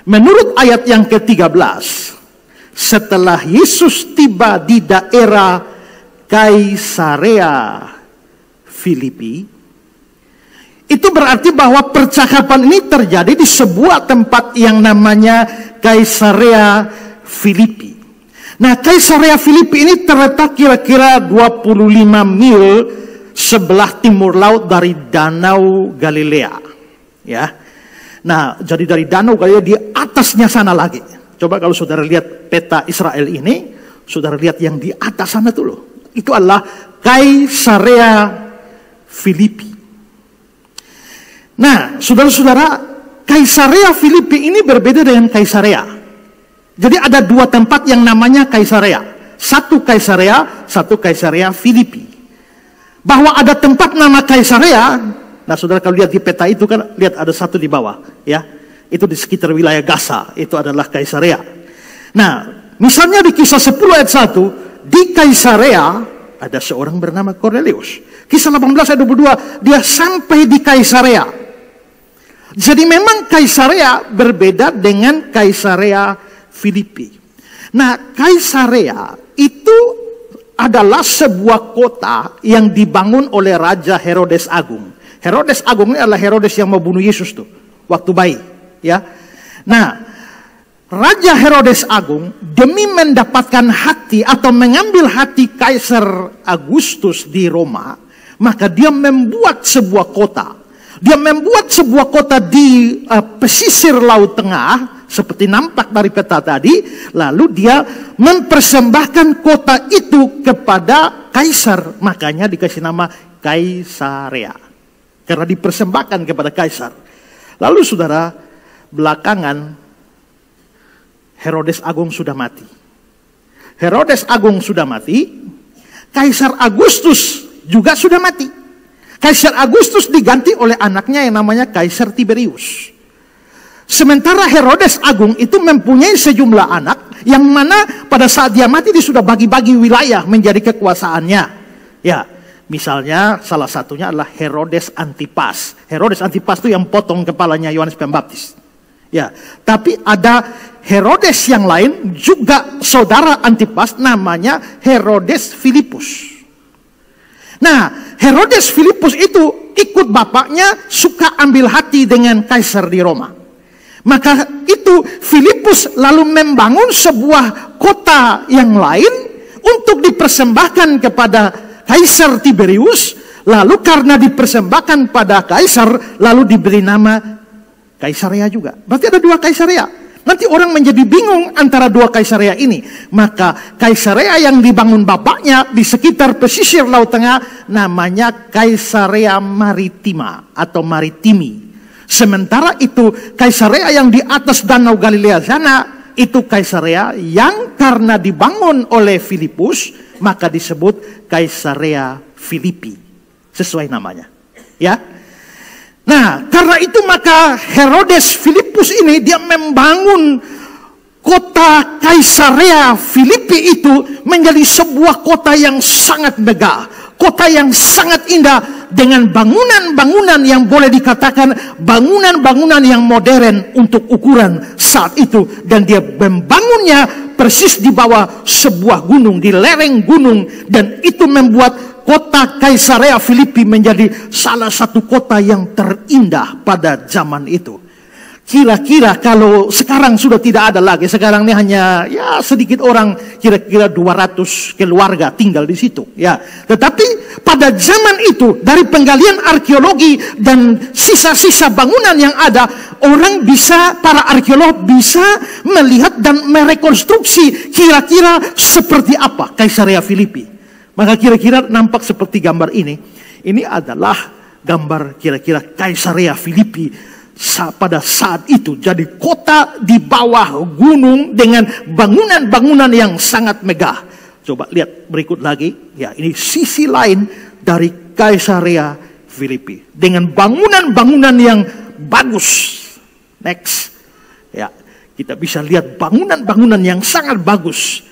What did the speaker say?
Menurut ayat yang ke-13, setelah Yesus tiba di daerah Kaisarea Filipi, itu berarti bahwa percakapan ini terjadi di sebuah tempat yang namanya Kaisarea Filipi. Nah, Kaisarea Filipi ini terletak kira-kira 25 mil sebelah timur laut dari Danau Galilea. Ya. Nah, jadi dari Danau Galilea di atasnya sana lagi. Coba kalau saudara lihat peta Israel ini, saudara lihat yang di atas sana dulu. Itu adalah Kaisarea Filipi. Nah, saudara-saudara, Kaisarea Filipi ini berbeda dengan Kaisarea. Jadi ada dua tempat yang namanya Kaisarea. Satu Kaisarea Filipi. Bahwa ada tempat nama Kaisarea, nah saudara kalau lihat di peta itu kan, lihat ada satu di bawah. Ya, itu di sekitar wilayah Gaza, itu adalah Kaisarea. Nah, misalnya di Kisah 10 ayat 1, di Kaisarea ada seorang bernama Cornelius. Kisah 18 ayat 22, dia sampai di Kaisarea. Jadi memang Kaisarea berbeda dengan Kaisarea Filipi. Nah, Kaisarea itu adalah sebuah kota yang dibangun oleh Raja Herodes Agung. Herodes Agung ini adalah Herodes yang mau bunuh Yesus tuh waktu bayi, ya. Nah, Raja Herodes Agung demi mendapatkan hati atau mengambil hati Kaisar Agustus di Roma, maka dia membuat sebuah kota. Dia membuat sebuah kota di pesisir Laut Tengah, seperti nampak dari peta tadi. Lalu dia mempersembahkan kota itu kepada Kaisar. Makanya dikasih nama Kaisarea, karena dipersembahkan kepada Kaisar. Lalu saudara, belakangan Herodes Agung sudah mati. Herodes Agung sudah mati, Kaisar Agustus juga sudah mati. Kaisar Agustus diganti oleh anaknya yang namanya Kaisar Tiberius. Sementara Herodes Agung itu mempunyai sejumlah anak yang mana pada saat dia mati dia sudah bagi-bagi wilayah menjadi kekuasaannya. Ya, misalnya salah satunya adalah Herodes Antipas. Herodes Antipas itu yang potong kepalanya Yohanes Pembaptis. Ya, tapi ada Herodes yang lain juga saudara Antipas, namanya Herodes Filipus. Nah, Herodes Filipus itu ikut bapaknya suka ambil hati dengan Kaisar di Roma. Maka itu Filipus lalu membangun sebuah kota yang lain untuk dipersembahkan kepada Kaisar Tiberius. Lalu karena dipersembahkan pada Kaisar, lalu diberi nama Kaisarea juga. Berarti ada dua Kaisarea. Nanti orang menjadi bingung antara dua Kaisarea ini. Maka Kaisarea yang dibangun bapaknya di sekitar pesisir Laut Tengah namanya Kaisarea Maritima atau Maritimi. Sementara itu Kaisarea yang di atas Danau Galilea sana itu Kaisarea yang karena dibangun oleh Filipus maka disebut Kaisarea Filipi. Sesuai namanya. Ya. Nah, karena itu maka Herodes Filipus ini dia membangun kota Kaisarea Filipi itu menjadi sebuah kota yang sangat megah, kota yang sangat indah dengan bangunan-bangunan yang boleh dikatakan bangunan-bangunan yang modern untuk ukuran saat itu, dan dia membangunnya persis di bawah sebuah gunung, di lereng gunung, dan itu membuat kota Kaisarea Filipi menjadi salah satu kota yang terindah pada zaman itu. Kira-kira kalau sekarang sudah tidak ada lagi, sekarang ini hanya ya sedikit orang, kira-kira 200 keluarga tinggal di situ. Ya, tetapi pada zaman itu dari penggalian arkeologi dan sisa-sisa bangunan yang ada, para arkeolog bisa melihat dan merekonstruksi kira-kira seperti apa Kaisarea Filipi. Maka kira-kira nampak seperti gambar ini. Ini adalah gambar kira-kira Kaisarea Filipi pada saat itu. Jadi kota di bawah gunung dengan bangunan-bangunan yang sangat megah. Coba lihat berikut lagi. Ya, ini sisi lain dari Kaisarea Filipi. Dengan bangunan-bangunan yang bagus. Next. Ya, kita bisa lihat bangunan-bangunan yang sangat bagus.